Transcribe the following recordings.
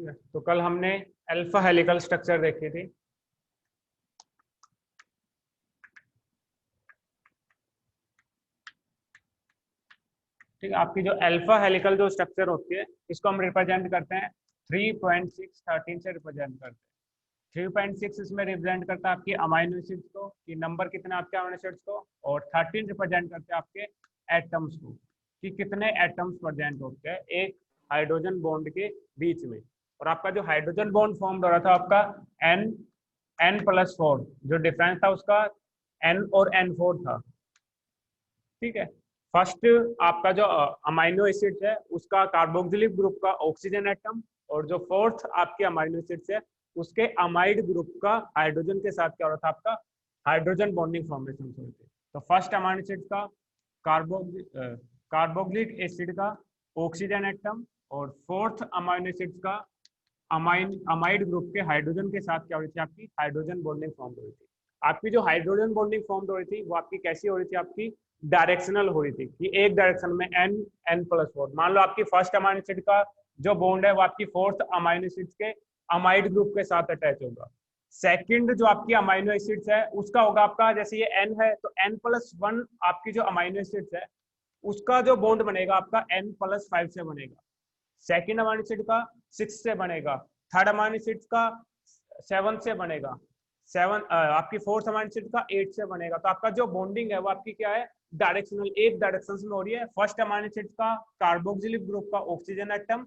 ठीक है, तो कल हमने अल्फा हेलिकल स्ट्रक्चर देखी थी। ठीक है, आपकी जो अल्फा हेलिकल जो स्ट्रक्चर होती है इसको हम रिप्रेजेंट करते हैं 3.613 से रिप्रेजेंट करते हैं। 3.6 इसमें रिप्रेजेंट करता है आपकी अमाइनो एसिड्स को, कि नंबर कितना आपके अमाइनो एसिड्स को, और 13 रिप्रेजेंट करते हैं आपके एटम्स को, कि कितने एटम्स प्रेजेंट होते हैं एक हाइड्रोजन बॉन्ड के बीच में। और आपका जो हाइड्रोजन बॉन्ड फॉर्म हो रहा था आपका N+4, जो डिफरेंस था उसका N और N4 था। ठीक है, फर्स्ट आपका जो अमाइनो एसिड्स है उसका कार्बोक्सिलिक ग्रुप का ऑक्सीजन एटम, और जो फोर्थ आपके अमाइनो एसिड्स है उसके अमाइड ग्रुप का हाइड्रोजन के साथ क्या हो रहा था आपका हाइड्रोजन बॉन्डिंग फॉर्मेशन हो रही थी। तो फर्स्ट अमाइनो एसिड का कार्बोक्सिलिक एसिड का ऑक्सीजन एटम, और फोर्थ अमाइनो एसिड्स का अमाइड ग्रुप के हाइड्रोजन के साथ क्या हो रही थी आपकी हाइड्रोजन बॉन्डिंग फॉर्म हो रही थी। आपकी जो हाइड्रोजन बॉन्डिंग फॉर्म हो रही थी वो आपकी कैसी हो रही थी, आपकी डायरेक्शनल हो रही थी, कि एक डायरेक्शन में N+4। मान लो आपकी फर्स्ट अमाइनो एसिड का जो बॉन्ड है वो आपकी फोर्थ अमाइनो एसिड के अमाइड ग्रुप के साथ अटैच होगा। सेकंड जो आपकी अमाइनो एसिड्स है उसका होगा आपका, जैसे ये N है तो N+1 आपकी जो अमाइनो एसिड्स है उसका जो बॉन्ड बनेगा आपका N+5 से बनेगा। सेकंड अमाइनो एसिड का 6 से बनेगा, थर्ड अमाइनो एसिड का 7 से बनेगा, आपकी फोर्थ अमाइनो एसिड का 8 से बनेगा। तो आपका जो बॉन्डिंग है वो आपकी क्या है, डायरेक्शनल, एक डायरेक्शन में हो रही है। फर्स्ट अमाइनो एसिड का कार्बोक्सिलिक ग्रुप का oxygen atom,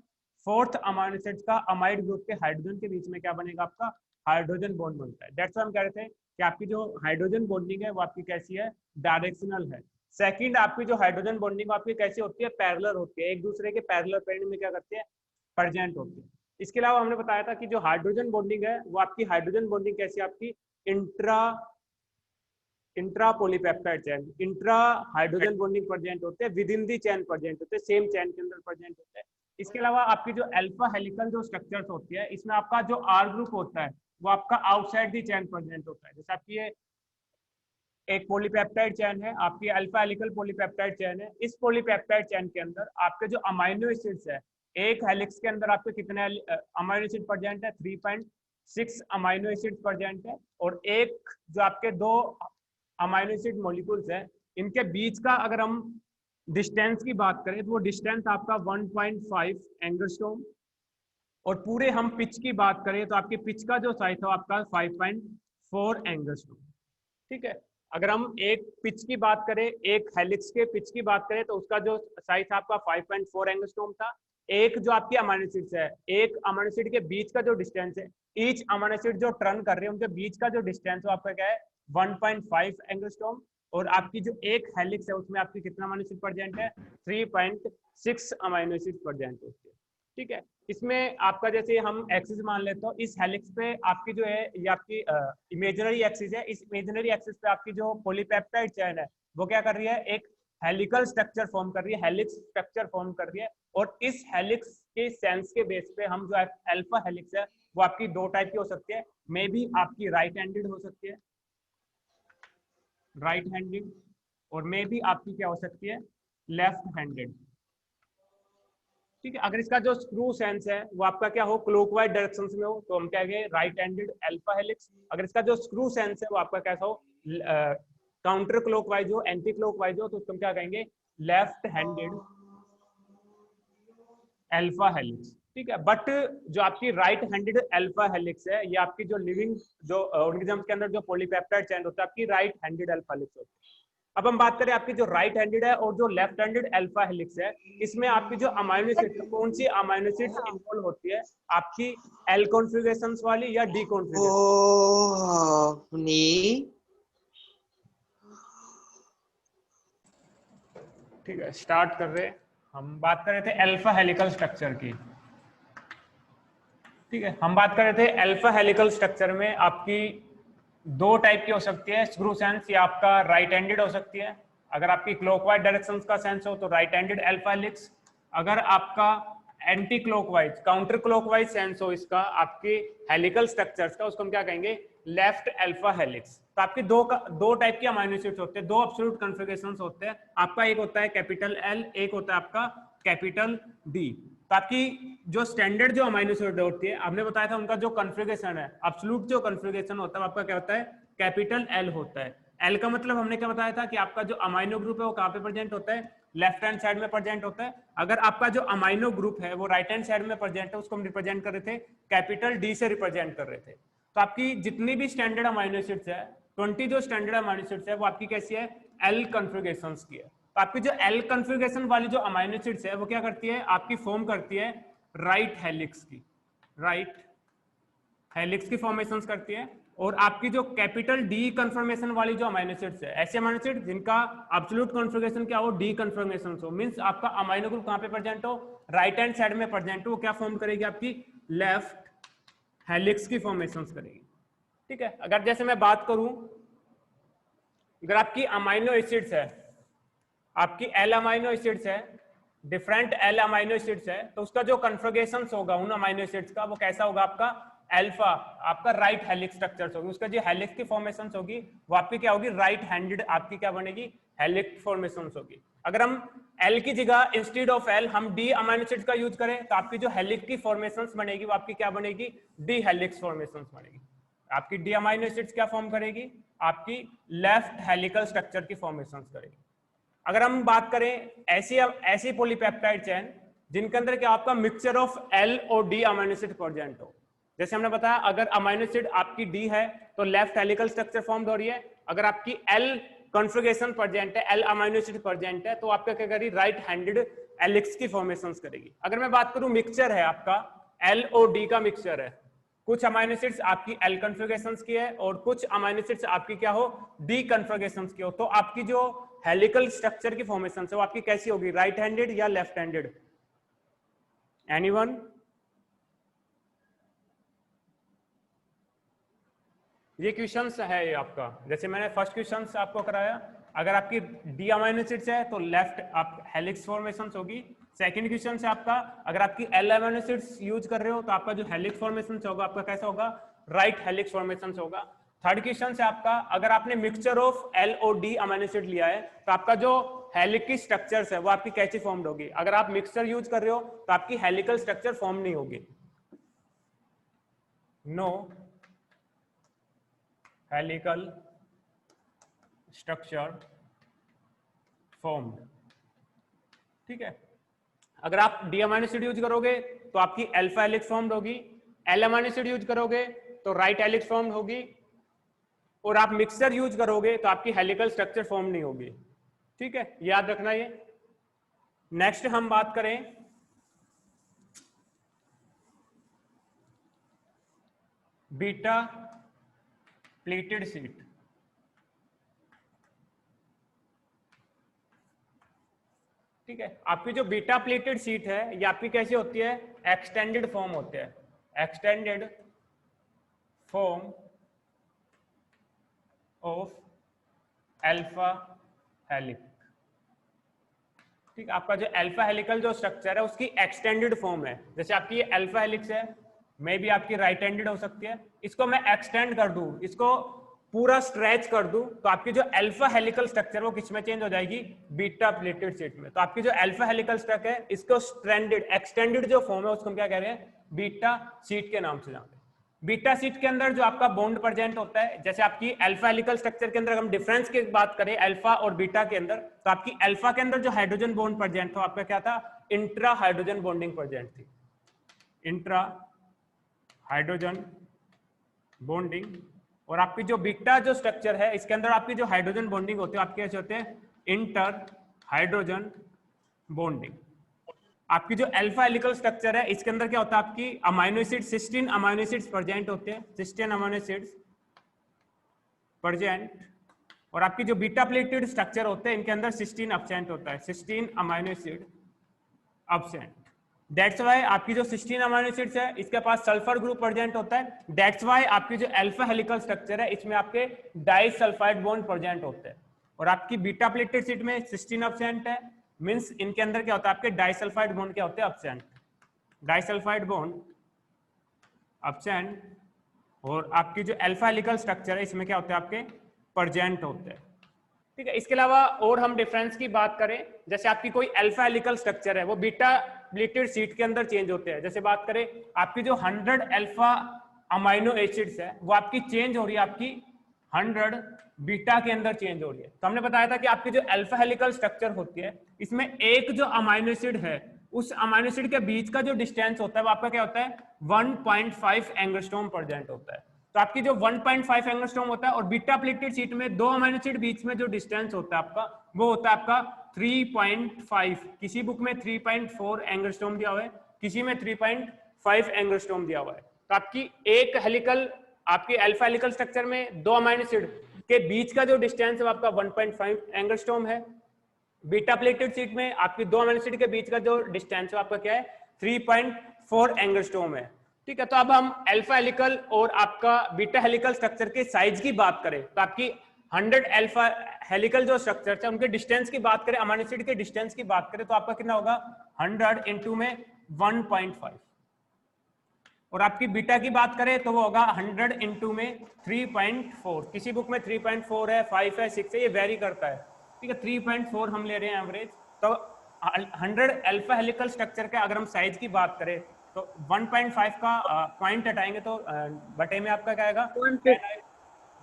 fourth amino acid का अमाइड ग्रुप के हाइड्रोजन के बीच में क्या बनेगा आपका हाइड्रोजन बॉन्ड बनता है। दैट्स व्हाई हम कह रहे थे कि आपकी जो हाइड्रोजन बॉन्डिंग है वो आपकी कैसी है, डायरेक्शनल है। सेकंड आपकी जो हाइड्रोजन बॉन्डिंग आपकी कैसी होती है, पैरेलल होती है, एक दूसरे के पैरेलल पेरियड में क्या करते हैं, प्रेजेंट होती है। इसके अलावा हमने बताया था कि जो हाइड्रोजन बॉन्डिंग है वो आपकी हाइड्रोजन बॉन्डिंग कैसी है, आपकी intra polypeptide chain, intra hydrogen bonding present होते हैं, with in the chain present होते हैं, सेम चेन के अंदर प्रेजेंट होते हैं। इसके अलावा आपकी जो अल्फा हेलिकल जो स्ट्रक्चर्स होती है इसमें आपका जो आर ग्रुप होता है वो आपका आउटसाइड दी चेन प्रेजेंट होता है। जैसे आपकी ये एक पॉलीपेप्टाइड चेन है, आपकी अल्फा हेलिकल पॉलीपेप्टाइड चेन है। इस पॉलीपेप्टाइड चेन के अंदर आपके जो अमाइनो एसिड्स है, एक हेलिक्स के अंदर आपके कितने अमाइनो एसिड प्रेजेंट है, 3.6 अमाइनो एसिड प्रेजेंट है। और एक जो आपके दो अमाइनो एसिड मॉलिक्यूल्स है इनके बीच का अगर हम डिस्टेंस की बात करें तो वो डिस्टेंस आपका 1.5 एंगस्ट्रॉम, और पूरे हम पिच की बात करें तो आपकी पिच का जो साइज है आपका 5.4 एंगस्ट्रॉम। ठीक है, अगर हम एक पिच की बात करें, एक हेलिक्स के पिच की बात करें तो उसका जो साइज आपका 5.4 एंगस्ट्रॉम था। एक जो आपकी अमाइनो एसिड्स है, एक अमाइनो एसिड के बीच का जो डिस्टेंस है, ईच अमाइनो एसिड जो टर्न कर रहे हैं उनके बीच का जो डिस्टेंस है आपका क्या है, 1.5 एंगस्ट्रॉम। और आपकी जो एक हेलिक्स है उसमें आपकी कितना अमाइनो एसिड प्रेजेंट है, 3.6 अमाइनो एसिड प्रेजेंट होते हैं। ठीक है, इसमें आपका जैसे हम एक्सिस मान लेते हो, इस हेलिक्स पे आपकी जो है ये आपकी इमेजिनरी एक्सिस है। इस इमेजिनरी एक्सिस पे आपकी जो पॉलीपेप्टाइड चेन है वो क्या कर रही है, एक हेलिकल स्ट्रक्चर फॉर्म कर रही है, हेलिक्स स्ट्रक्चर फॉर्म कर रही है। और इस हेलिक्स के सेंस के बेस पे हम जो अल्फा हेलिक्स है वो आपकी दो टाइप की हो सकती है, मे बी आपकी राइट हैंडेड हो सकती है, राइट हैंडेड, और मे बी आपकी क्या हो सकती है, लेफ्ट हैंडेड। ठीक है, अगर इसका जो स्क्रू सेंस है वो आपका क्या हो, क्लॉकवाइज डायरेक्शंस में हो तो हम कहेंगे राइट हैंडेड अल्फा हेलिक्स। अगर इसका जो स्क्रू सेंस है वो आपका कैसा हो, काउंटर क्लॉकवाइज हो, एंटी क्लॉकवाइज हो, तो उसको हम क्या कहेंगे, लेफ्ट हैंडेड अल्फा हेलिक्स। ठीक है, बट जो आपकी राइट हैंडेड अल्फा हेलिक्स है ये आपकी जो लिविंग जो ऑर्गेनिज्म के अंदर जो पॉलीपेप्टाइड चेन होता है आपकी राइट हैंडेड अल्फा हेलिक्स होती है। अब हम बात करें आपकी जो राइट हैंडेड है और जो लेफ्ट हैंडेड अल्फा हेलिक्स है, इसमें आपकी जो अमाइनो एसिड्स है, कौन सी अमाइनो एसिड्स इन्वॉल्व होती है, आपकी एल कॉन्फ़िगरेशंस वाली या डी कॉन्फ़िगरेशन? ठीक है, स्टार्ट कर रहे, हम बात कर रहे थे अल्फा हेलिकल स्ट्रक्चर की। ठीक है, हम बात कर रहे थे अल्फा हेलिकल स्ट्रक्चर में आपकी दो टाइप की हो सकती है स्क्रू सेंस, या आपका राइट हैंडेड हो सकती है। अगर आपकी क्लॉकवाइज डायरेक्शंस का सेंस हो तो राइट हैंडेड अल्फा हेलिक्स। अगर आपका anti clockwise counter clockwise sense हो इसका आपके हेलिकल स्ट्रक्चर्स का, उसको हम क्या कहेंगे, लेफ्ट अल्फा हेलिक्स। तो आपकी दो टाइप की अमाइनो एसिड्स होते हैं, दो एब्सोल्यूट कॉन्फ़िगरेशंस होते हैं। आपका एक होता है कैपिटल एल, एक होता है आपका कैपिटल डी। तो आपकी जो स्टैंडर्ड जो अमाइनो एसिड होती है, आपने बताया था उनका जो कॉन्फ़िगरेशन है, एब्सोल्यूट जो कॉन्फ़िगरेशन होता है आपका क्या होता है, कैपिटल एल होता है। एल का मतलब हमने क्या बताया था कि आपका जो अमाइनो ग्रुप है वो कहाँ पे प्रेजेंट होता है, लेफ्ट हैंड साइड में प्रेजेंट होता है। अगर आपका जो अमाइनो ग्रुप है वो राइट हैंड साइड में प्रेजेंट है, उसको हम रिप्रेजेंट कर रहे थे कैपिटल डी से रिप्रेजेंट कर रहे थे। तो आपकी जितनी भी स्टैंडर्ड अमाइनो एसिड्स है, 20 जो स्टैंडर्ड अमाइनो एसिड्स है वो आपकी कैसी है, एल कॉन्फ़िगरेशंस की है। तो आपकी जो एल कॉन्फ़िगरेशन वाली जो अमाइनो एसिड्स है वो क्या करती है, आपकी फॉर्म करती है राइट हेलिक्स की, राइट हेलिक्स की फॉर्मेशंस करती है। और आपकी जो कैपिटल डी कन्फर्मेशन वाली जो अमाइनो एसिड्स है, ऐसे अमाइनो एसिड जिनका एब्सोल्यूट कॉन्फ़िगरेशन क्या हो, डी कन्फर्मेशन हो, मींस आपका अमाइनो ग्रुप कहां पे प्रेजेंट हो, राइट हैंड साइड में प्रेजेंट हो, वो क्या फॉर्म करेगी, आपकी लेफ्ट हेलिक्स की फॉर्मेशंस करेगी। ठीक है, अगर जैसे मैं बात करूं, अगर आपकी अमाइनो एसिड्स है, आपकी एल अमाइनो एसिड्स है, डिफरेंट एल अमाइनो एसिड्स है, तो उसका जो कन्फिगरेशन होगा उन अमाइनो एसिड्स का वो कैसा होगा, आपका अल्फा, आपका राइट हेलिक्स स्ट्रक्चर होगी, उसका जो हेलिक्स की फॉर्मेशन होगी वो आपकी क्या होगी, राइट हैंडेड आपकी क्या बनेगी, हेलिक्स फॉर्मेशन होगी। अगर हम एल की जगह इंस्टेड ऑफ एल हम डी अमाइनो एसिड्स का यूज करें तो आपकी जो हेलिक्स की फॉर्मेशन बनेगी वो आपकी क्या बनेगी, डी हेलिक्स फॉर्मेशन बनेगी। आपकी डी अमाइनो एसिड्स क्या फॉर्म करेगी, आपकी लेफ्ट हेलिकल स्ट्रक्चर की फॉर्मेशन करेगी। अगर हम बात करें ऐसी पॉलीपेप्टाइड चेन जिनके अंदर क्या आपका मिक्सचर ऑफ एल और डी अमाइनो एसिड प्रेजेंट हो, जैसे हमने बताया अगर अमाइनो एसिड आपकी डी है तो लेफ्ट हेलिकल स्ट्रक्चर फॉर्म हो रही है, अगर आपकी एल कॉन्फ़िगरेशन प्रेजेंट है, एल अमाइनो एसिड प्रेजेंट है, तो आपका क्या करेगी, राइट हैंडेड एलिक्स की फॉर्मेशन करेगी। अगर मैं बात करूं मिक्सचर है आपका एल और डी का मिक्सचर है, कुछ अमाइनो एसिड्स आपकी एल कॉन्फ़िगरेशंस की है और कुछ अमाइनो एसिड्स आपकी क्या हो, डी कॉन्फ़िगरेशंस की हो, तो आपकी जो हेलिकल स्ट्रक्चर की फॉर्मेशन है वो आपकी कैसी होगी, राइट हैंडेड या लेफ्ट हैंडेड, एनीवन? ये क्वेश्चंस है ये आपका, जैसे मैंने फर्स्ट क्वेश्चंस आपको कराया, अगर आपकी डी अमाइनो एसिड्स है तो लेफ्ट आप हेलिक्स फॉर्मेशन होगी। सेकंड क्वेश्चन से आपका अगर आपकी एल अमाइनो एसिड्स यूज कर रहे हो तो आपका जो हेलिक्स फॉर्मेशन होगा आपका कैसा होगा, राइट हेलिक्स फॉर्मेशन होगा। थर्ड क्वेश्चन से आपका अगर आपने मिक्सचर ऑफ एल और डी अमाइनो एसिड लिया है तो आपका जो हेलिक की स्ट्रक्चर्स है वो आपकी कैसी फॉर्म्ड होगी, अगर आप मिक्सचर यूज कर रहे हो तो आपकी हेलिकल स्ट्रक्चर फॉर्म नहीं होगी, नो हेलिकल स्ट्रक्चर फॉर्म्ड। ठीक है, अगर आप डी अमाइनो एसिड यूज करोगे तो आपकी अल्फा हेलिक्स फॉर्म्ड होगी, एल अमाइनो एसिड यूज करोगे तो राइट हेलिक्स फॉर्म्ड होगी, और आप मिक्सचर यूज करोगे तो आपकी हेलिकल स्ट्रक्चर फॉर्म नहीं होगी। ठीक है, याद रखना ये। नेक्स्ट हम बात करें बीटा प्लेटेड शीट। ठीक है, आपकी जो बीटा प्लेटेड शीट है ये आपकी कैसी होती है, एक्सटेंडेड फॉर्म होते हैं, एक्सटेंडेड फॉर्म ऑफ अल्फा हेलिक। ठीक, आपका जो अल्फा हेलिकल जो स्ट्रक्चर है उसकी एक्सटेंडेड फॉर्म है, जैसे आपकी ये अल्फा हेलिक्स है, मे भी आपकी राइट हैंडेड हो सकती है, इसको मैं एक्सटेंड कर दूं, इसको पूरा स्ट्रेच कर दूं तो आपकी जो अल्फा हेलिकल स्ट्रक्चर वो किस में चेंज हो जाएगी, बीटा प्लेटेड शीट में। तो आपकी जो अल्फा हेलिकल स्ट्रक्चर है इसको स्ट्रेंडेड एक्सटेंडेड जो फॉर्म है उसको हम क्या कह रहे हैं, बीटा शीट के नाम से जानते हैं। बीटा शीट के अंदर जो आपका बॉन्ड प्रेजेंट होता है, जैसे आपकी अल्फा हेलिकल स्ट्रक्चर के अंदर हम डिफरेंस की बात करें अल्फा और बीटा के अंदर, तो आपकी अल्फा के अंदर जो हाइड्रोजन बॉन्ड प्रेजेंट था आपका क्या था, इंट्रा हाइड्रोजन बॉन्डिंग प्रेजेंट थी, इंट्रा हाइड्रोजन बॉन्डिंग। और आपकी जो बीटा जो स्ट्रक्चर है इसके अंदर आपकी जो हाइड्रोजन बॉन्डिंग होती है आपके कैसे होते हैं, इंटर हाइड्रोजन बॉन्डिंग। आपकी जो अल्फा हेलिकल स्ट्रक्चर है इसके अंदर क्या होता है, आपकी amino acid 16 amino acids present होते हैं, 16 अमाइनो एसिड्स प्रेजेंट। और आपकी जो बीटा प्लेटेड स्ट्रक्चर होते हैं इनके अंदर 16 एब्सेंट होता है, 16 amino acid absent. That's why आपकी जो 16 अमाइनो एसिड्स है इसके पास सल्फर ग्रुप प्रेजेंट होता है, दैट्स वाई आपकी जो अल्फा हेलिकल स्ट्रक्चर है इसमें आपके डाइसल्फाइड बॉन्ड प्रेजेंट होते हैं। और आपकी बीटा प्लेटेड शीट में 16 एब्सेंट है, मींस इनके अंदर क्या होता है, आपके डाइसल्फाइड बॉन्ड क्या होते हैं, एब्सेंट, डाइसल्फाइड बॉन्ड एब्सेंट। और आपकी जो अल्फा हेलिकल स्ट्रक्चर है इसमें क्या होते हैं, आपके प्रेजेंट होते हैं। ठीक है। इसके अलावा और हम डिफरेंस की बात करें, जैसे आपकी कोई अल्फा हेलिकल स्ट्रक्चर है वो बीटा प्लेटेड शीट के अंदर चेंज होते हैं। जैसे बात करें आपकी जो 100 अल्फा अमाइनो एसिड्स है वो आपकी चेंज हो रही है आपकी 100 बीटा के अंदर चेंज हो रही है। तो हमने बताया था कि आपकी जो अल्फा हेलिकल स्ट्रक्चर होती है इसमें एक जो अमाइनो एसिड है उस अमाइनो एसिड के बीच का जो डिस्टेंस होता है वो आपका क्या होता है 1.5 एंगस्ट्रॉम पर जेंट होता है। तो आपकी जो 1.5 एंगस्ट्रॉम होता है और बीटा प्लेटेड शीट में दो अमाइनो एसिड बीच में जो डिस्टेंस होता है आपका वो होता है आपका 3.5। किसी बुक में 3.4 एंगस्ट्रॉम दिया हुआ है, किसी में 3.5 एंगस्ट्रॉम दिया हुआ है। तो आपकी एक हेलिकल आपकी अल्फा हेलिकल स्ट्रक्चर में दो अमाइनो एसिड के बीच का जो डिस्टेंस है वो आपका 1.5 एंगस्ट्रॉम है। बीटा प्लेटेड शीट में आपकी दो अमाइनो एसिड के बीच का जो डिस्टेंस है आपका क्या है 3.4 एंगस्ट्रॉम है। ठीक है। तो अब हम अल्फा हेलिकल और आपका बीटा हेलिकल स्ट्रक्चर के साइज की बात करें तो आपकी 100 अल्फा हेलिकल जो स्ट्रक्चर है उनके डिस्टेंस की बात करें, अमाइनो एसिड के डिस्टेंस की बात करें तो आपका कितना होगा 100 इंटू में 1.5। और आपकी बीटा की बात करें तो वो होगा 100 इंटू में 3.4। किसी बुक में 3.4 है, 5 है, 6 है, ये वेरी करता है। ठीक है। 3.4 हम ले रहे हैं एवरेज। तो 100 अल्फा हेलिकल स्ट्रक्चर के अगर हम साइज की बात करें तो 1.5 का पॉइंट हटाएंगे तो बटे में आपका क्या आएगा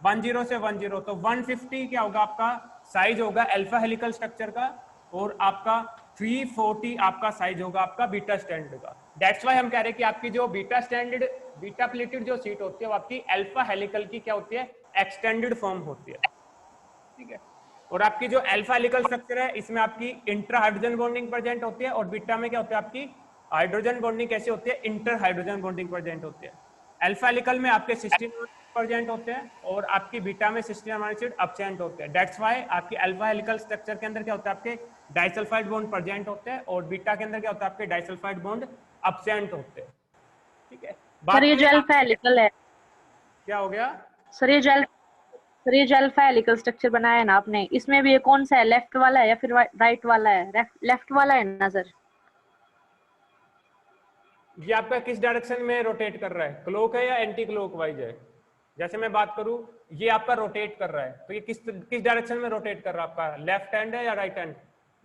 10 से 10 तो 150 क्या होगा आपका साइज होगा अल्फा हेलिकल स्ट्रक्चर का और आपका 340 आपका साइज होगा आपका बीटा स्टैंडर्ड का। दैट्स वाई हम कह रहे हैं कि आपकी जो बीटा स्टैंडर्ड बीटा प्लेटेड जो शीट होती है वो आपकी अल्फा हेलिकल की क्या होती है एक्सटेंडेड फॉर्म होती है। ठीक है। और आपकी जो अल्फा हेलिकल स्ट्रक्चर है इसमें आपकी इंटर हाइड्रोजन बॉन्डिंग प्रेजेंट होती है और बीटा में क्या होती है आपकी हाइड्रोजन बॉन्डिंग कैसे होती है इंटर हाइड्रोजन बॉन्डिंग प्रेजेंट होती है। अल्फा हेलिकल में आपके सिस्टीन प्रेजेंट होते हैं और आपकी बीटा में सिस्टीन अमाइनो एसिड एब्सेंट होते हैं। दैट्स व्हाई आपकी अल्फा हेलिकल स्ट्रक्चर के अंदर क्या होता है आपके डाइसल्फाइड बॉन्ड प्रेजेंट होते हैं और बीटा के अंदर क्या होता है आपके डाइसल्फाइड बॉन्ड एब्सेंट होते हैं। ठीक है। सर ये जो अल्फा हेलिकल है, क्या हो गया सर ये जो अल्फा हेलिकल स्ट्रक्चर बनाया है ना आपने, इसमें भी ये कौन सा है, लेफ्ट वाला है या फिर राइट वाला है? लेफ्ट वाला है ना सर? ये आपका किस डायरेक्शन में रोटेट कर रहा है, क्लॉक है या एंटी क्लॉक वाइज है? जैसे मैं बात करूं ये आपका रोटेट कर रहा है तो ये किस डायरेक्शन में रोटेट कर रहा है आपका, लेफ्ट हैंड है या राइट हैंड?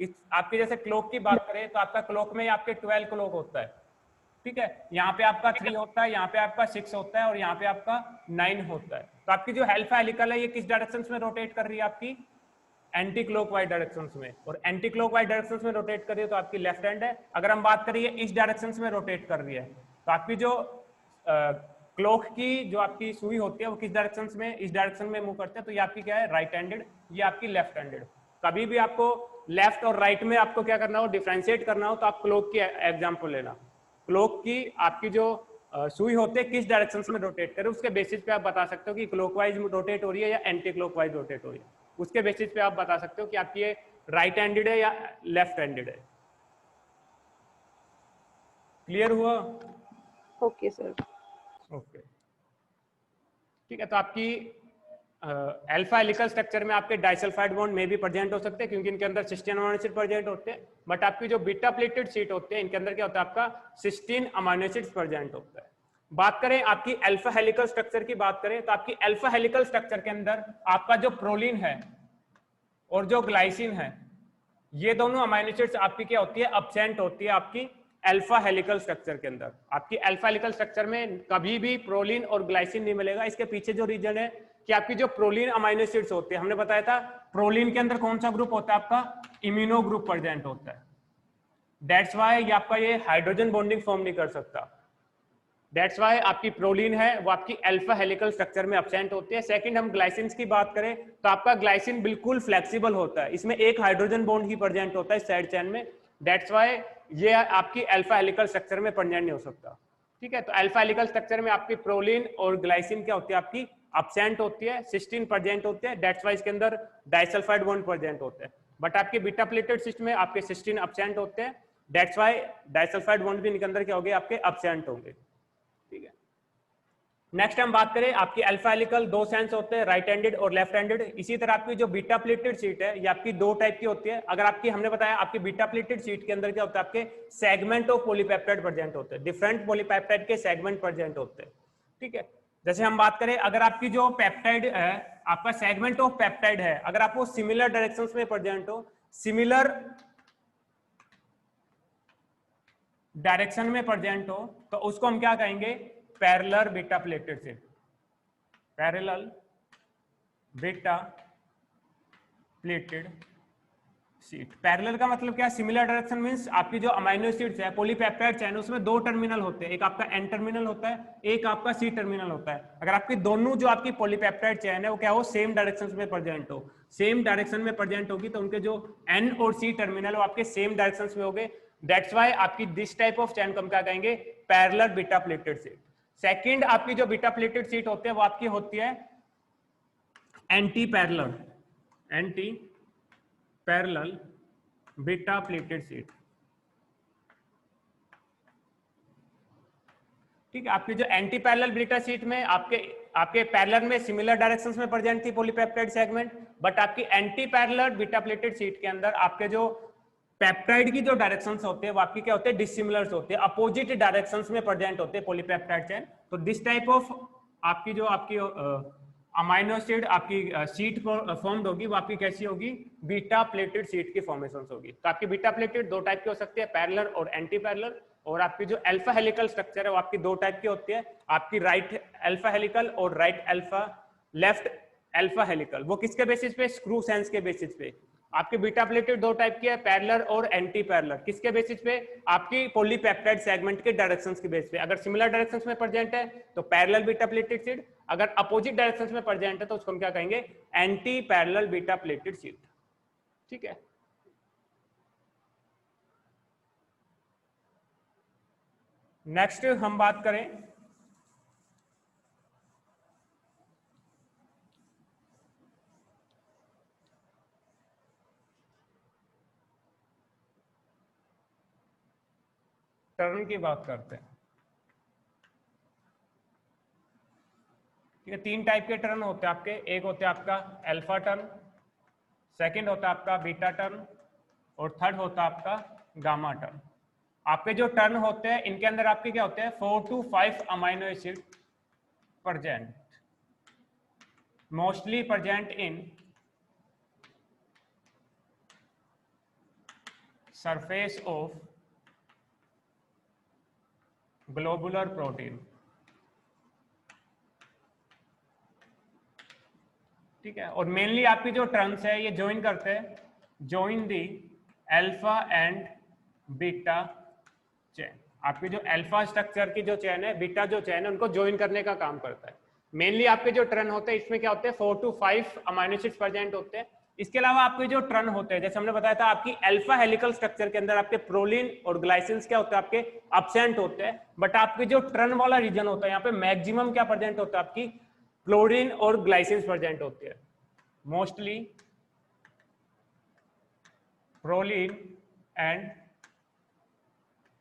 इस आपकी जैसे क्लॉक की बात करें तो आपका क्लॉक में आपके 12 क्लॉक होता है। ठीक है। यहाँ पे आपका 3 होता है, यहाँ पे आपका 6 होता है और यहाँ पे आपका 9 होता है। तो आपकी जो अल्फा हेलिकल है ये किस डायरेक्शन में रोटेट कर रही है आपकी एंटी क्लॉकवाइज डायरेक्शंस में, और एंटी क्लॉकवाइज डायरेक्शंस में रोटेट कर रही है तो आपकी लेफ्ट हैंड है। अगर हम बात करिए इस डायरेक्शंस में रोटेट कर रही है तो आपकी जो क्लॉक की जो आपकी सुई होती है वो किस डायरेक्शंस में, इस डायरेक्शन में मूव करते हैं तो ये आपकी क्या है राइट हैंडेड, ये आपकी लेफ्ट हैंडेड। कभी भी आपको लेफ्ट और राइट में आपको क्या करना हो डिफरेंशिएट करना हो तो आप क्लॉक की एग्जाम्पल लेना। क्लॉक की आपकी जो सुई होती है किस डायरेक्शन में रोटेट करे उसके बेसिस पे आप बता सकते हो कि क्लॉकवाइज रोटेट हो रही है या एंटी क्लॉकवाइज रोटेट हो रही है। उसके बेसिस पे आप बता सकते हो कि आपकी ये राइट हैंडेड है या लेफ्ट हैंडेड है। क्लियर हुआ? Okay sir. ओके। ठीक है। तो आपकी अल्फा हेलिकल स्ट्रक्चर में आपके डाइसल्फाइड बॉन्ड में भी प्रेजेंट हो सकते हैं क्योंकि इनके अंदर सिस्टीन अमाइनो एसिड प्रेजेंट होते हैं। बट आपकी जो बीटा प्लेटेड शीट होते हैं इनके अंदर क्या होता है आपका सिस्टीन अमाइनो एसिड प्रेजेंट होता है। बात करें आपकी अल्फा हेलिकल स्ट्रक्चर की बात करें तो आपकी अल्फा हेलिकल स्ट्रक्चर के अंदर आपका जो प्रोलीन है और जो ग्लाइसिन है ये दोनों अमाइनो एसिड्स आपकी क्या होती है एब्सेंट होती है आपकी अल्फा हेलिकल स्ट्रक्चर के अंदर। आपकी अल्फा हेलिकल स्ट्रक्चर में कभी भी प्रोलीन और ग्लाइसिन नहीं मिलेगा। इसके पीछे जो रीजन है कि आपकी जो प्रोलीन अमाइनो एसिड्स होते हैं, हमने बताया था प्रोलीन के अंदर कौन सा ग्रुप होता है आपका इम्यूनो ग्रुप प्रेजेंट होता है। दैट्स वाई ये आपका ये हाइड्रोजन बॉन्डिंग फॉर्म नहीं कर सकता। दैट्स वाई आपकी प्रोलीन है वो आपकी अल्फा हेलिकल स्ट्रक्चर में एब्सेंट होती है। सेकंड हम ग्लाइसिन की बात करें तो आपका ग्लाइसिन बिल्कुल फ्लेक्सिबल होता है, इसमें एक हाइड्रोजन बॉन्ड ही प्रेजेंट होता है साइड चेन में। दैट्स वाई ये आपकी अल्फा हेलिकल स्ट्रक्चर में प्रेजेंट नहीं हो सकता। ठीक है। तो अल्फा हेलिकल स्ट्रक्चर में आपकी प्रोलीन और ग्लाइसिन क्या होती है आपकी एब्सेंट होती है, सिस्टीन प्रेजेंट होते हैं। दैट्स वाई इसके अंदर डाइसल्फाइड बॉन्ड प्रेजेंट होते हैं। बट आपकी बीटा प्लेटेड सिस्टम में आपके सिस्टीन एब्सेंट होते हैं। दैट्स वाई डाइसल्फाइड बॉन्ड भी इनके अंदर क्या होंगे आपके एब्सेंट होंगे। ठीक है। नेक्स्ट हम बात करें आपकी अल्फा हेलिकल दो सेंस होते हैं, राइट हैंडेड और लेफ्ट हैंडेड। इसी तरह आपकी जो बीटा प्लेटेड शीट है ये आपकी दो टाइप की होती है। अगर आपकी हमने बताया आपकी बीटा प्लेटेड शीट के अंदर क्या होता है आपके सेगमेंट ऑफ पॉलीपेप्टाइड प्रेजेंट होते हैं, डिफरेंट पॉलीपेप्टाइड के सेगमेंट प्रेजेंट होते हैं। ठीक है। जैसे हम बात करें, अगर आपकी जो पेप्टाइड है, आपका सेगमेंट ऑफ पेप्टाइड है, अगर आपको सिमिलर डायरेक्शंस में प्रेजेंट हो, सिमिलर डायरेक्शन में प्रेजेंट हो, तो उसको हम क्या कहेंगे? Parallel beta pleated sheet. Parallel beta pleated sheet. Parallel का मतलब क्या? सिमिलर डायरेक्शन मींस आपकी जो अमाइनो एसिड्स है, पॉलीपेप्टाइड चेन, उसमें दो टर्मिनल होते हैं, एक आपका एन टर्मिनल होता है, एक आपका सी टर्मिनल होता है। अगर आपकी दोनों जो आपकी पॉलीपेप्टाइड चेन है वो क्या हो? सेम डायरेक्शन में प्रेजेंट हो, सेम डायरेक्शन में प्रेजेंट होगी, तो उनके जो एन और सी टर्मिनल वो आपके सेम डायरेक्शन में होंगे। दैट्स वाई आपकी दिस टाइप ऑफ चेन को हम क्या कहेंगे? Parallel beta pleated sheet. Second आपकी जो बीटा प्लेटेड शीट होती है वो आपकी होती है anti parallel, anti parallel beta pleated sheet. ठीक है, आपकी जो एंटी पैरेलल बीटा शीट में आपके पैरेलल में सिमिलर डायरेक्शंस में प्रेजेंट थी पॉलीपेप्टाइड सेगमेंट, बट आपकी anti parallel beta pleated sheet के अंदर आपके जो पेप्टाइड की जो डायरेक्शंस होते हैं वो आपकी क्या होते हैं? डिसिमिलर होते हैं, अपोजिट डायरेक्शंस में प्रेजेंट होते हैं पॉलीपेप्टाइड चेन। तो दिस टाइप ऑफ आपकी जो आपकी अमाइनो एसिड आपकी शीट फॉर्म्ड होगी, वो आपकी कैसी होगी? बीटा प्लेटेड शीट की फॉर्मेशन होगी। तो आपकी बीटा प्लेटेड दो टाइप की हो सकती है, पैरेलल और एंटी पैरेलल। और आपकी जो अल्फा हेलिकल स्ट्रक्चर है वो आपकी दो टाइप की होती है, आपकी राइट अल्फा हेलिकल और right alpha left alpha helical. वो किसके बेसिस पे? स्क्रू सेंस के बेसिस पे। आपकी बीटा प्लेटेड दो टाइप की है, पैरेलल और एंटी पैरेलल। किसके बेसिस पे? आपकी पॉलीपेप्टाइड सेगमेंट के डायरेक्शंस के बेसिस पे। अगर सिमिलर डायरेक्शंस में प्रेजेंट है तो पैरेलल बीटा प्लेटेड शीट, अगर अपोजिट डायरेक्शंस में प्रेजेंट है तो उसको हम क्या कहेंगे? Anti parallel beta pleated sheet. ठीक है, नेक्स्ट हम बात करें टर्न की बात करते हैं। ठीक है, तीन टाइप के टर्न होते हैं आपके। एक होते हैं आपका अल्फा टर्न, सेकंड होता है आपका बीटा टर्न, और थर्ड होता है आपका गामा टर्न। आपके जो टर्न होते हैं इनके अंदर आपके क्या होते हैं? 4 to 5 amino acid present, mostly present in surface of globular protein. ठीक है, और मेनली आपकी जो टर्न्स है ये ज्वाइन करते हैं, join the alpha and beta chain. आपकी जो अल्फा स्ट्रक्चर की जो चेन है, बीटा जो चेन है, उनको ज्वाइन करने का काम करता है। मेनली आपके जो टर्न होते हैं इसमें क्या होते हैं? 4 to 5 अमाइनो एसिड्स प्रेजेंट होते हैं। इसके अलावा आपके जो टर्न होते हैं, जैसे हमने बताया था, आपकी अल्फा हेलिकल स्ट्रक्चर के अंदर आपके प्रोलिन और ग्लाइसिन क्या होते हैं? आपके अब्सेंट होते हैं। बट आपके जो टर्न वाला रीजन होता है यहाँ पे मैक्सिमम क्या प्रेजेंट होता है? आपकी क्लोरीन और ग्लाइसिन प्रेजेंट होती है, mostly proline and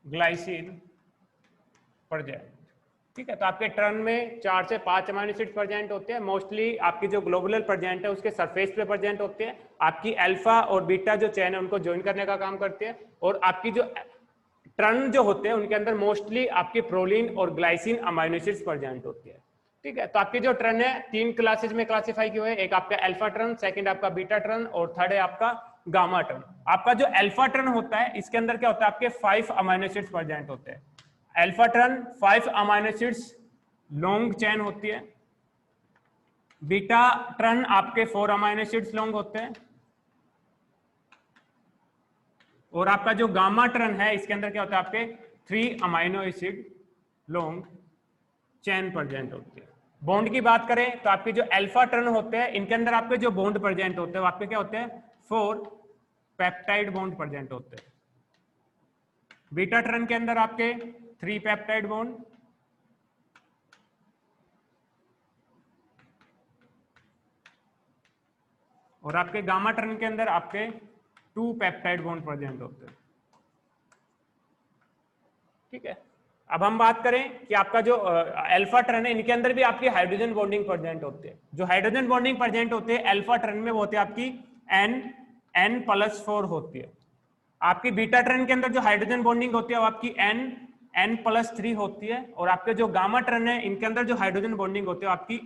glycine present. ठीक है, तो आपके टर्न में 4 से 5 अमाइनो एसिड प्रेजेंट होते हैं, मोस्टली आपकी जो ग्लोबुलर प्रेजेंट है उसके सरफेस पे प्रेजेंट होते हैं। आपकी अल्फा और बीटा जो चेन है उनको ज्वाइन करने का काम करते हैं। और आपकी जो टर्न जो होते हैं उनके अंदर मोस्टली आपकी प्रोलिन और ग्लाइसिन अमाइनो एसिड्स प्रेजेंट होती है। ठीक है, तो आपकी जो टर्न है 3 क्लासेज में क्लासिफाई किए हुए हैं, एक आपका अल्फा टर्न, सेकंड आपका बीटा टर्न, और थर्ड है आपका गामा टर्न। आपका जो अल्फा टर्न होता है इसके अंदर क्या होता है? आपके 5 अमाइनो एसिड्स प्रेजेंट होते हैं। Alpha turn 5 amino acids long chain होती है। बीटा टर्न आपके 4 अमाइनो एसिड्स लॉन्ग होते हैं। और आपका जो गामा टर्न है इसके अंदर क्या होता है? आपके 3 amino acid long chain present होती है। बॉन्ड की बात करें तो आपके जो अल्फा टर्न होते हैं इनके अंदर आपके जो बॉन्ड प्रेजेंट होते हैं वो आपके क्या होते हैं? 4 पेप्टाइड बॉन्ड प्रेजेंट होते हैं। बीटा टर्न के अंदर आपके 3 पेप्टाइड बॉन्ड, और आपके गामा टर्न के अंदर आपके 2 पेप्टाइड बॉन्ड प्रेजेंट होते हैं। ठीक है, अब हम बात करें कि आपका जो अल्फा टर्न है इनके अंदर भी आपकी हाइड्रोजन बॉन्डिंग प्रेजेंट होते हैं। जो हाइड्रोजन बॉन्डिंग प्रेजेंट होते हैं अल्फा टर्न में वो होते हैं आपकी N+4 होती है। आपकी बीटा टर्न के अंदर जो हाइड्रोजन बॉन्डिंग होती है वो आपकी N+3 होती है, और आपके जो गामा टर्न है इनके अंदर जो हाइड्रोजन बॉन्डिंग होती है आपकी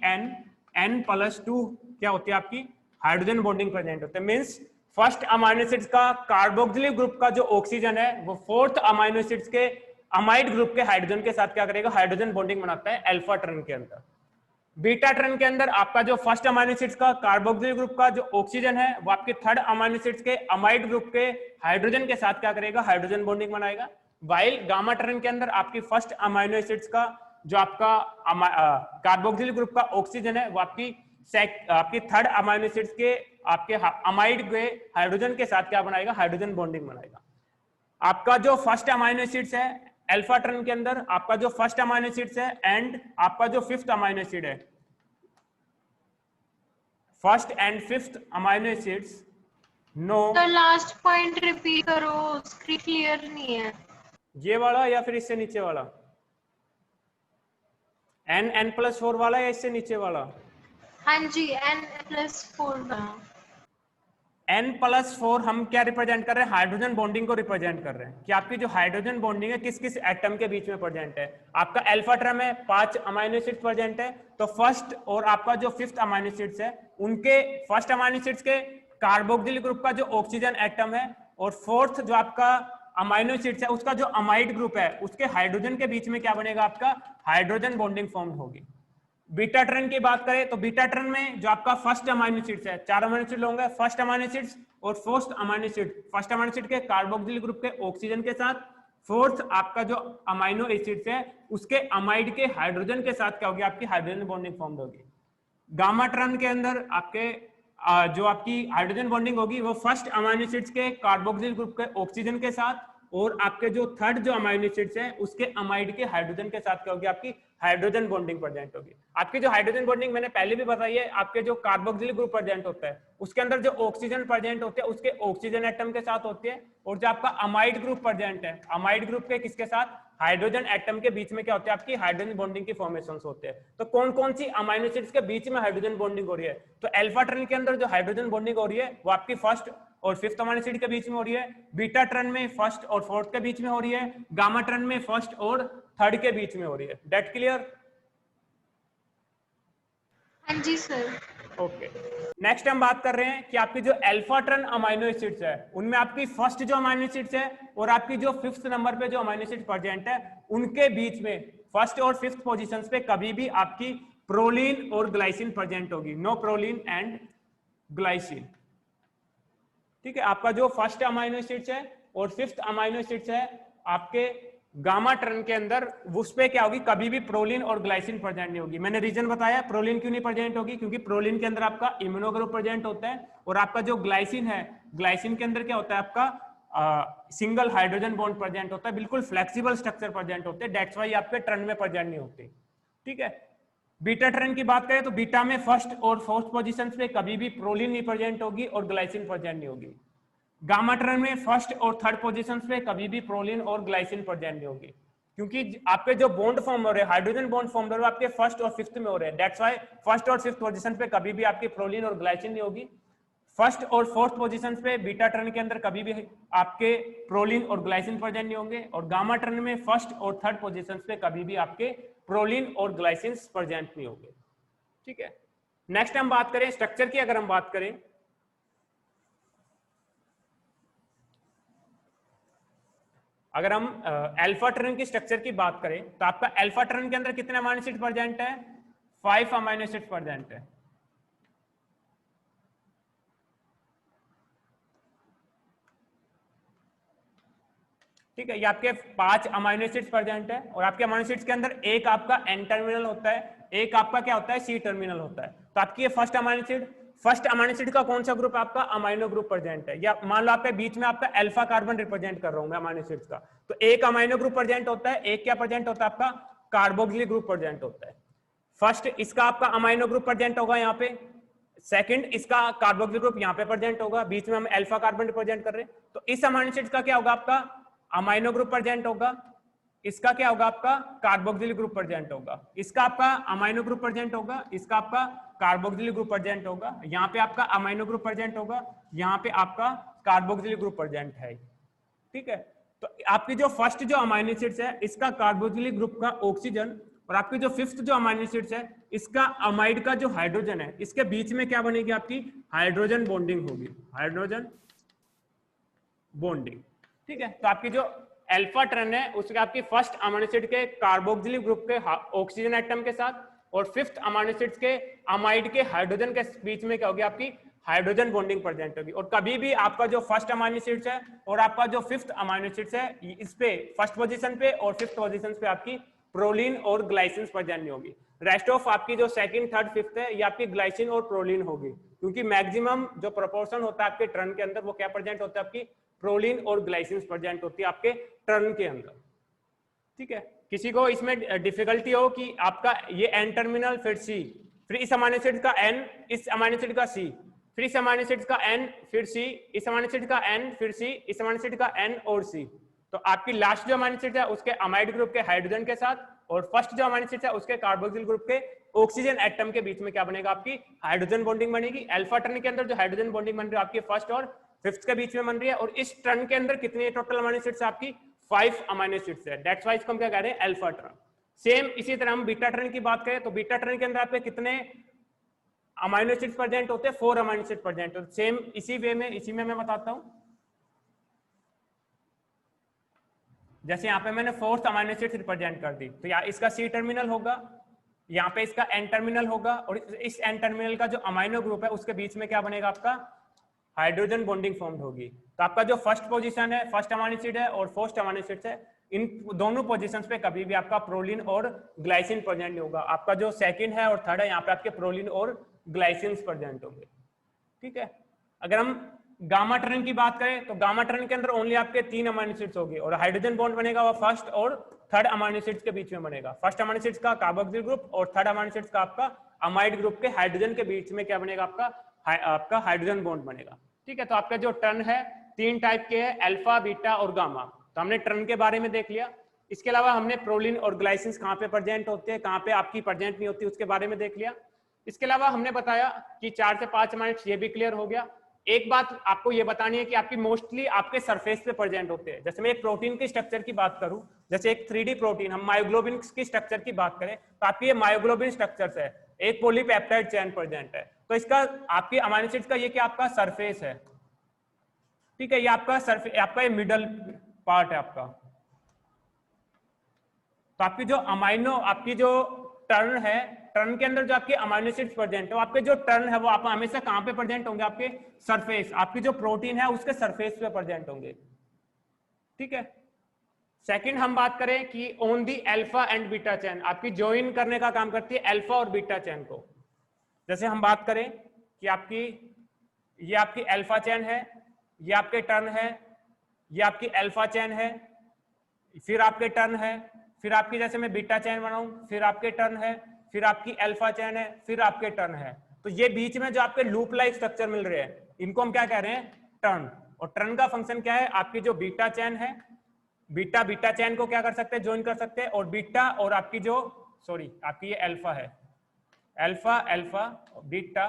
N+2 क्या होती है आपकी हाइड्रोजन बॉन्डिंग प्रेजेंट होते हैं। मींस फर्स्ट अमाइनो एसिड्स का कार्बोक्सिलिक ग्रुप का जो ऑक्सीजन है वो फोर्थ अमाइनो एसिड्स के अमाइड ग्रुप के हाइड्रोजन के साथ क्या करेगा, हाइड्रोजन बॉन्डिंग बनाता है अल्फा टर्न के अंदर। बीटा टर्न के अंदर आपका जो फर्स्ट अमाइनो एसिड्स का कार्बोक्सिलिक ग्रुप का जो ऑक्सीजन है वो आपके थर्ड अमाइनो एसिड्स के अमाइड ग्रुप के हाइड्रोजन के साथ क्या करेगा, हाइड्रोजन बॉन्डिंग बनाएगा। वाइल गामा टर्न के अंदर आपकी फर्स्ट अमाइनो एसिड्स का जो आपका कार्बोक्सिलिक ग्रुप का ऑक्सीजन है वो आपकी थर्ड अमाइनो एसिड्स के आपके अमाइड के हाइड्रोजन के साथ क्या बनाएगा, हाइड्रोजन बॉन्डिंग बनाएगा। आपका जो फर्स्ट अमाइनो एसिड्स है अल्फा टर्न के अंदर, आपका जो फर्स्ट अमाइनो एसिड्स है एंड आपका जो फिफ्थ अमाइनो एसिड है, first and fifth amino acids no. तो लास्ट पॉइंट रिपीट करो, स्क्रीन क्लियर नहीं है। ये वाला या फिर इससे नीचे वाला, N+4 वाला या इससे नीचे वाला? हाँ जी, N+4 का। N+4 हम क्या रिप्रेजेंट कर रहे हैं, हाइड्रोजन बॉन्डिंग को रिप्रेजेंट कर रहे हैं कि आपकी जो हाइड्रोजन बॉन्डिंग है किस किस एटम के बीच में प्रेजेंट है। आपका अल्फा टर्म में 5 अमाइनो एसिड्स प्रेजेंट है, तो फर्स्ट और आपका जो फिफ्थ अमाइनो एसिड्स है उनके फर्स्ट अमाइनो एसिड्स के कार्बोक्सिलिक ग्रुप का जो ऑक्सीजन एटम है और फोर्थ जो आपका अमाइनो एसिड्स है उसका जो अमाइड ग्रुप है उसके हाइड्रोजन के बीच में क्या बनेगा, आपका हाइड्रोजन बॉन्डिंग फॉर्म होगी। बीटा टर्न की बात करें तो बीटा टर्न में जो आपका फर्स्ट अमाइनो एसिड्स है, 4 अमाइनो एसिड होंगे, फर्स्ट अमाइनो एसिड्स और fourth amino acid, first amino acid के कार्बोक्सिलिक ग्रुप के ऑक्सीजन के साथ, फोर्थ आपका जो अमाइनो एसिड्स है उसके अमाइड के हाइड्रोजन के साथ क्या होगी, आपकी हाइड्रोजन बॉन्डिंग फॉर्म होगी। गामा टर्न के अंदर आपके जो आपकी हाइड्रोजन बॉन्डिंग होगी वो फर्स्ट अमाइनो एसिड्स के कार्बोक्सिलिक ग्रुप के ऑक्सीजन के साथ और आपके जो थर्ड जो अमाइनो एसिड्स हैं उसके अमाइड के हाइड्रोजन के साथ क्या होगी, आपकी हाइड्रोजन बॉन्डिंग प्रेजेंट होगी। आपकी जो हाइड्रोजन बॉन्डिंग मैंने पहले भी बताई है, आपके जो कार्बोक्सिलिक ग्रुप प्रेजेंट होता है उसके अंदर जो ऑक्सीजन प्रेजेंट होते हैं उसके ऑक्सीजन एटम के साथ होती है, और जो आपका अमाइड ग्रुप प्रेजेंट है, अमाइड ग्रुप के किसके साथ, हाइड्रोजन एटम के बीच में क्या होते हैं, आपकी हाइड्रोजन बॉन्डिंग की फॉर्मेशंस होते हैं। तो कौन कौन सी अमाइनो एसिड्स के बीच में हाइड्रोजन बॉन्डिंग हो रही है, तो अल्फा टर्न के अंदर जो हाइड्रोजन बॉन्डिंग हो रही है वो आपकी फर्स्ट और फिफ्थ अमाइनो एसिड के बीच में हो रही है, बीटा टर्न में फर्स्ट और फोर्थ के बीच में हो रही है, गामा टर्न में फर्स्ट और थर्ड के बीच में हो रही है। That clear? हाँ जी सर। ओके, नेक्स्ट हम बात कर रहे हैं कि आपकी जो अल्फा टर्न अमाइनो एसिड्स है उनमें आपकी फर्स्ट जो अमाइनो एसिड्स है और आपकी जो फिफ्थ नंबर पे जो अमाइनो एसिड प्रेजेंट है उनके बीच में फर्स्ट और फिफ्थ पोजीशंस पे कभी भी आपकी प्रोलीन और ग्लाइसिन प्रेजेंट होगी, नो प्रोलीन एंड ग्लाइसिन। ठीक है, आपका जो फर्स्ट अमाइनो एसिड्स है और फिफ्थ अमाइनो एसिड्स है आपके गामा टर्न के अंदर उस पे क्या होगी, कभी भी प्रोलीन और ग्लाइसिन प्रेजेंट नहीं होगी। मैंने रीजन बताया प्रोलीन क्यों नहीं प्रेजेंट होगी, क्योंकि प्रोलीन के अंदर आपका इम्यूनो ग्रुप प्रेजेंट होता है और आपका जो ग्लाइसिन है, ग्लाइसिन के अंदर क्या होता है, आपका सिंगल हाइड्रोजन बॉन्ड प्रेजेंट होता है, बिल्कुल फ्लेक्सिबल स्ट्रक्चर प्रेजेंट होते हैं, दैट्स व्हाई आपके टर्न में प्रेजेंट नहीं होते। ठीक है, बीटा टर्न की बात करें तो बीटा में फर्स्ट और फोर्थ पोजीशन पे कभी भी प्रोलीन नहीं प्रेजेंट होगी और ग्लाइसिन प्रेजेंट नहीं होगी। गामा टर्न में फर्स्ट और थर्ड पोजीशंस पे कभी भी प्रोलीन और ग्लाइसिन प्रेजेंट नहीं होगी, क्योंकि आपके जो बॉन्ड फॉर्म हो रहे हैं, हाइड्रोजन बॉन्ड फॉर्म हो रहे हैं, आपके फर्स्ट और फिफ्थ में हो रहे हैं, दैट्स व्हाई फर्स्ट और फिफ्थ पोजीशन पे कभी भी आपकी प्रोलीन और ग्लाइसिन नहीं होगी। फर्स्ट और फोर्थ पोजीशन पे बीटा टर्न के अंदर कभी भी आपके प्रोलीन और ग्लाइसिन प्रेजेंट नहीं होंगे, और गामा टर्न में फर्स्ट और थर्ड पोजीशन पे कभी भी आपके प्रोलीन और ग्लाइसिन प्रेजेंट नहीं होंगे। ठीक है, नेक्स्ट हम बात करें स्ट्रक्चर की। अगर हम बात करें अगर हम अल्फा टर्न की स्ट्रक्चर की बात करें तो आपका अल्फा टर्न के अंदर कितने अमाइनो एसिड प्रेजेंट है, 5 अमाइनो एसिड प्रेजेंट है। ठीक है, ये आपके 5 अमाइनो एसिड्स प्रेजेंट है और आपके अमाइनो एसिड्स के अंदर एक आपका एन टर्मिनल होता है, एक आपका क्या होता है, सी टर्मिनल होता है। तो आपकी ये फर्स्ट अमाइनो एसिड का कौन सा ग्रुप आपका अमाइनो ग्रुप प्रेजेंट है, या मान लो आपके बीच में आपका अल्फा कार्बन रिप्रेजेंट कर रहा हूं मैं अमाइनो एसिड्स का, तो एक अमाइनो ग्रुप प्रेजेंट होता है, एक क्या प्रेजेंट होता है, आपका कार्बोक्सिलिक ग्रुप प्रेजेंट होता है। फर्स्ट इसका आपका अमाइनो ग्रुप प्रेजेंट होगा यहाँ पे, सेकंड इसका कार्बोक्सिलिक ग्रुप यहाँ पे प्रेजेंट होगा, बीच में हम अल्फा कार्बन रिप्रेजेंट कर रहे हैं, तो इस अमाइनो एसिड का क्या होगा, आपका अमाइनो ग्रुप प्रेजेंट होगा, इसका क्या होगा, आपका कार्बोक्सिलिक ग्रुप प्रेजेंट होगा, इसका आपका अमाइनो ग्रुप प्रेजेंट होगा, इसका आपका कार्बोक्सिलिक ग्रुप प्रेजेंट होगा, यहाँ पे आपका अमाइनो ग्रुप प्रेजेंट होगा, यहाँ पे आपका कार्बोक्सिलिक ग्रुप प्रेजेंट है। ठीक है, तो आपकी जो फर्स्ट जो अमाइनो एसिड्स है इसका कार्बोक्सिलिक ग्रुप का ऑक्सीजन और आपकी जो फिफ्थ जो अमाइनो एसिड्स है इसका अमाइड का जो हाइड्रोजन है, इसके बीच में क्या बनेगी आपकी हाइड्रोजन बॉन्डिंग होगी, हाइड्रोजन बॉन्डिंग। ठीक है, तो आपकी जो अल्फा ट्रेन है उसके आपकी फर्स्ट अमाइनो एसिड के कार्बोक्सिलिक ग्रुप के ऑक्सीजन एटम के साथ और फिफ्थ अमाइनो एसिड्स के अमाइड के हाइड्रोजन के बीच में क्या होगी आपकी हाइड्रोजन बॉन्डिंग प्रेजेंट होगी। और कभी भी आपका जो फर्स्ट अमाइनो एसिड्स है और आपका जो फिफ्थ अमाइनो एसिड्स है इस पे फर्स्ट पोजीशन पे और फिफ्थ पोजीशन पे आपकी प्रोलीन और ग्लाइसिन प्रेजेंट नहीं होगी। रेस्ट ऑफ आपकी जो सेकंड थर्ड फिफ्थ है ये आपकी ग्लाइसिन और प्रोलीन होगी, क्योंकि मैक्सिमम जो प्रोपोर्शन होता है आपके टर्न के अंदर वो क्या प्रेजेंट होता है आपकी प्रोलीन और ग्लाइसिन प्रेजेंट होती है आपके टर्न के अंदर। ठीक है, किसी को इसमें डिफिकल्टी हो कि आपका ये एन टर्मिनल फिर सी, फिर इस अमाइनो एसिड का एन, इस अमाइनो एसिड का सी, फिर इस अमाइनो एसिड का एन फिर सी, इस अमाइनो एसिड का एन फिर सी, इस अमाइनो एसिड का एन और सी, तो आपकी लास्ट जो अमाइनो एसिड है उसके अमाइड ग्रुप के हाइड्रोजन के साथ और फर्स्ट जो अमाइनो एसिड है उसके कार्बोक्सिल ग्रुप के ऑक्सीजन एटम के बीच में क्या बनेगा आपकी हाइड्रोजन बॉन्डिंग बनेगी। अल्फा टर्न के अंदर जो हाइड्रोजन बॉन्डिंग बन रही है आपकी फर्स्ट और फिफ्थ के बीच में बन रही है और इस टर्न के अंदर कितनी टोटल अमाइनो एसिड्स आपकी 5 अमाइनो एसिड्स है, दैट्स व्हाई इसको हम क्या कह रहे हैं अल्फा टर्न। सेम इसी तरह हम बीटा टर्न की बात करें तो बीटा टर्न के अंदर आपके कितने अमाइनो एसिड्स प्रेजेंट होते हैं 4 अमाइनो एसिड प्रेजेंट होते हैं। सेम इसी वे में इसी में मैं बताता हूं, जैसे यहाँ पे मैंने फोर्थ अमाइनो एसिड रिप्रेजेंट कर दी तो यहाँ इसका सी टर्मिनल होगा, यहाँ पे इसका एन टर्मिनल होगा और इस एन टर्मिनल का जो अमाइनो ग्रुप है उसके बीच में क्या बनेगा आपका हाइड्रोजन बॉन्डिंग फॉर्म्ड होगी। तो आपका जो फर्स्ट पोजीशन है फर्स्ट अमाइनो एसिड है और फर्स्ट अमाइनो एसिड है इन दोनों पोजीशंस पे कभी भी आपका प्रोलीन और ग्लाइसिन प्रेजेंट नहीं होगा। आपका जो सेकंड है और थर्ड है यहाँ पे आपके प्रोलीन और ग्लाइसिन प्रेजेंट होंगे। ठीक है, अगर हम गामा टर्न की बात करें तो गामा टर्न के अंदर ओनली आपके 3 अमाइनो एसिड्स होगी और हाइड्रोजन बॉन्ड बनेगा वो फर्स्ट और थर्ड अमाइनो एसिड्स के बीच में बनेगा। फर्स्ट अमाइनो एसिड्स का कार्बोक्सिल ग्रुप और थर्ड अमाइनो एसिड्स का आपका अमाइड ग्रुप के हाइड्रोजन के बीच में क्या बनेगा आपका हाइड्रोजन बॉन्ड बनेगा। ठीक है, तो आपका जो टर्न है 3 टाइप के है, अल्फा बीटा और गामा। तो हमने टर्न के बारे में देख लिया। इसके अलावा हमने प्रोलीन और ग्लाइसिन कहाँ पे प्रेजेंट होते हैं, कहाँ पे आपकी प्रेजेंट नहीं होती, उसके बारे में देख लिया। इसके अलावा हमने बताया कि 4 से 5 अमाइनो एसिड्स, ये भी क्लियर हो गया। एक बात आपको ये बतानी है कि आपकी मोस्टली आपके सरफेस पे प्रेजेंट होते हैं। जैसे मैं एक प्रोटीन के स्ट्रक्चर की बात करूं, जैसे एक 3D प्रोटीन, हम मायोग्लोबिन की स्ट्रक्चर की बात करें तो आपकी ये मायोग्लोबिन स्ट्रक्चर्स है, एक पॉलीपेप्टाइड चेन प्रेजेंट है। तो इसका आपकी अमाइनो एसिड्स का ये क्या आपका सरफेस है। ठीक है, ये आपका सरफेस, आपका ये मिडल पार्ट है आपका। तो आपकी जो अमाइनो, आपकी जो टर्न है, टर्न के अंदर जो आपके अमाइनो एसिड्स प्रेजेंट है, आपके जो टर्न है वो आप हमेशा कहां पे प्रेजेंट होंगे, आपके सरफेस, आपकी जो प्रोटीन है उसके सरफेस पे प्रेजेंट होंगे। ठीक है, सेकंड हम बात करें कि on the alpha and beta chain, आपकी ज्वाइन करने का काम करती है अल्फा और बीटा चेन को। जैसे हम बात करें कि आपकी ये आपकी अल्फा चेन है, ये आपके टर्न है, ये आपकी अल्फा चेन है, फिर आपके टर्न है, फिर आपकी जैसे मैं बीटा चेन बनाऊं, फिर आपके टर्न है, फिर आपकी अल्फा चेन है, फिर आपके टर्न है। तो ये बीच में जो आपके लूप लाइक स्ट्रक्चर मिल रहे हैं इनको हम क्या कह रहे हैं टर्न। और टर्न का फंक्शन क्या है, आपकी जो बीटा चेन है, बीटा चेन को क्या कर सकते हैं, ज्वाइन कर सकते हैं। और बीटा और आपकी जो आपकी ये अल्फा है, अल्फा बीटा,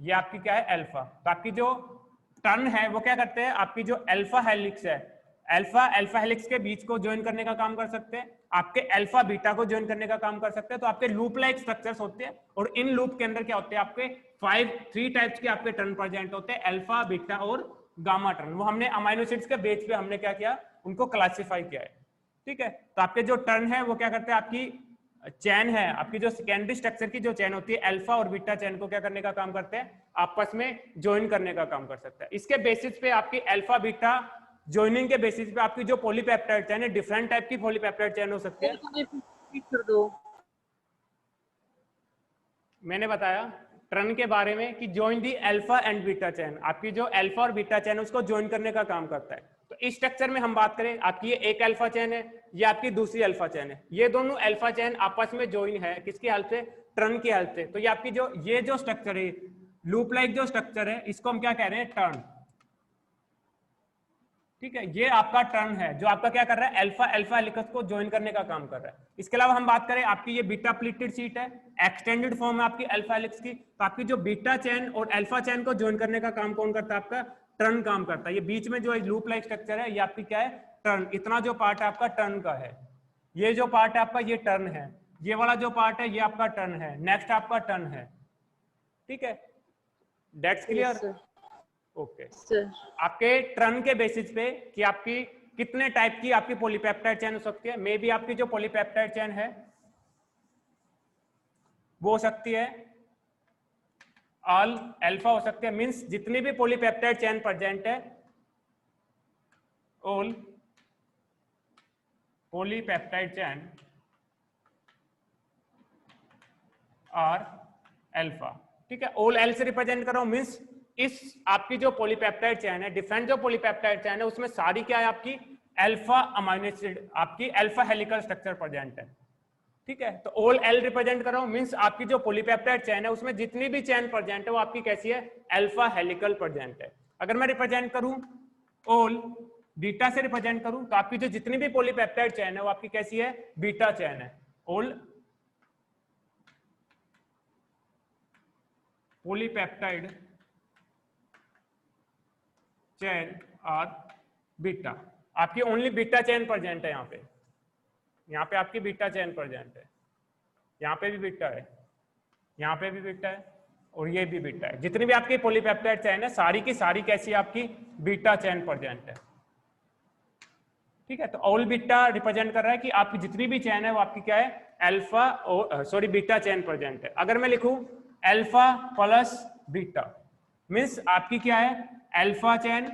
ये आपकी क्या है अल्फा। तो आपकी जो टर्न है वो क्या करते हैं, आपकी जो अल्फा हेलिक्स है, अल्फा हेलिक्स के बीच को ज्वाइन करने का काम कर सकते हैं, आपके अल्फा बीटा को ज्वाइन करने का काम कर सकते हैं। तो आपके लूप लाइक स्ट्रक्चर्स होते हैं और इन लूप के अंदर क्या होते हैं, आपके 3 टाइप्स के आपके टर्न प्रेजेंट होते हैं, अल्फा बीटा और गामा टर्न। वो हमने अमाइनो एसिड्स के बेस पे हमने क्या किया, उनको क्लासिफाई किया है। ठीक है, तो आपके जो टर्न है वो क्या करते हैं, आपकी चैन है, आपकी जो सेकेंडरी स्ट्रक्चर की जो चैन होती है अल्फा और बीटा चैन को क्या करने का काम करते हैं, आपस में ज्वाइन करने का काम कर सकते हैं। इसके बेसिस पे आपकी अल्फा बीटा ज्वाइनिंग के बेसिस पे आपकी जो पॉलीपेप्टाइड चैन है, डिफरेंट टाइप की पॉलीपेप्टाइड चैन हो सकती है। मैंने बताया टर्न के बारे में कि join the alpha and beta chain, आपकी जो अल्फा और बीटा चैन उसको ज्वाइन करने का काम करता है। तो इस स्ट्रक्चर में हम बात करें, आपकी ये एक अल्फा चैन है, ये आपकी दूसरी अल्फा चैन है, ये दोनों अल्फा चैन आपस में ज्वाइन है, किसकी हेल्प से, टर्न की हेल्प से। तो ये आपकी जो स्ट्रक्चर है, लूप लाइक जो स्ट्रक्चर है, इसको हम क्या कह रहे हैं, टर्न। ठीक है, ये आपका टर्न है जो आपका क्या कर रहा है, अल्फा हेलिक्स को ज्वाइन करने का काम कर रहा है। इसके अलावा हम बात करें, आपकी ये बीटा प्लीटेड शीट है, एक्सटेंडेड फॉर्म है आपकी अल्फा हेलिक्स की। तो आपकी जो बीटा चैन और अल्फा चैन को ज्वाइन करने का काम कौन करता है, आपका टर्न काम करता है। ये बीच में जो लूप लाइक स्ट्रक्चर है ये आपकी क्या है, टर्न। इतना जो पार्ट है आपका टर्न का है, ये जो पार्ट है आपका ये टर्न है, ये वाला जो पार्ट है ये आपका टर्न है, नेक्स्ट आपका टर्न है। ठीक है, दैट्स क्लियर? ओके। आपके टर्न के बेसिस पे कि आपकी कितने टाइप की आपकी पॉलीपेप्टाइड चेन हो सकती है, मे बी आपकी जो पॉलीपेप्टाइड चेन है वो हो सकती है ऑल अल्फा हो सकते हैं, मींस जितनी भी पॉलीपेप्टाइड चेन प्रेजेंट है all polypeptide chain are alpha. ठीक है, ऑल एल से रिप्रेजेंट कर रहा हूं, मींस इस आपकी जो पॉलीपेप्टाइड चेन है, डिफरेंट जो पॉलीपेप्टाइड चेन है उसमें सारी क्या है आपकी अल्फा अमीनो एसिड, आपकी अल्फा हेलिकल स्ट्रक्चर प्रेजेंट है। ठीक है, तो ऑल एल रिप्रेजेंट कर रहा हूं, मींस आपकी जो पॉलीपेप्टाइड चेन है उसमें जितनी भी चेन प्रेजेंट है वो आपकी कैसी है, अल्फा हेलिकल प्रेजेंट है। अगर मैं रिप्रेजेंट करूं ऑल बीटा से रिप्रेजेंट करूं तो आपकी जो जितनी भी पॉलीपेप्टाइड चेन है वो आपकी कैसी है, बीटा चेन है। All polypeptide chain are beta, आपकी ओनली बीटा चेन प्रेजेंट है यहाँ पे आपकी बीटा चेन प्रेजेंट है, यहाँ पे भी बीटा है, यहाँ पे भी बीटा है और ये भी बीटा है। जितनी भी आपकी पॉलीपेप्टाइड चेन है सारी की सारी कैसी है आपकी बीटा चेन प्रेजेंट है। ठीक है, तो ऑल बीटा रिप्रेजेंट कर रहा है कि आपकी जितनी भी चेन है वो आपकी क्या है, alpha sorry beta chain present है। अगर मैं लिखूं अल्फा प्लस बीटा मीन्स आपकी क्या है, alpha chain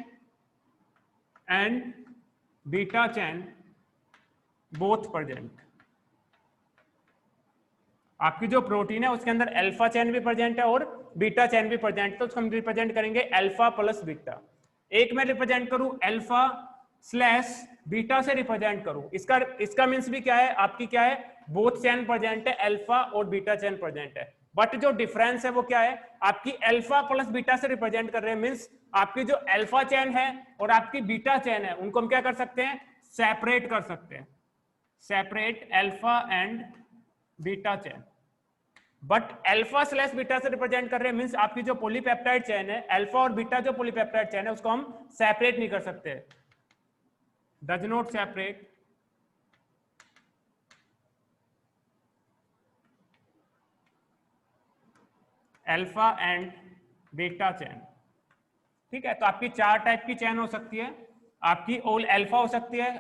and beta chain both present. आपकी जो प्रोटीन है उसके अंदर अल्फा चेन भी प्रेजेंट है और बीटा चेन भी प्रेजेंट है, तो उसको हम रिप्रेजेंट करेंगे अल्फा प्लस बीटा। एक मैं रिप्रेजेंट करूं अल्फा स्लैश बीटा से रिप्रेजेंट करूं, इसका मीन्स भी क्या है, आपकी क्या है, बोथ चेन प्रेजेंट है, अल्फा और बीटा चेन प्रेजेंट है। बट जो डिफरेंस है वो क्या है, आपकी अल्फा प्लस बीटा से रिप्रेजेंट कर रहे हैं, मीन्स आपकी जो अल्फा चेन है और आपकी बीटा चेन है उनको हम क्या कर सकते हैं, सेपरेट कर सकते हैं, separate alpha and beta chain. But alpha slash beta से रिप्रेजेंट कर रहे हैं, मीन्स आपकी जो पॉलीपेप्टाइड चेन है, अल्फा और बीटा जो पॉलीपेप्टाइड चेन है उसको हम सेपरेट नहीं कर सकते, does not separate alpha and beta chain. ठीक है, तो आपकी चार टाइप की चेन हो सकती है, आपकी ऑल अल्फा हो सकती है,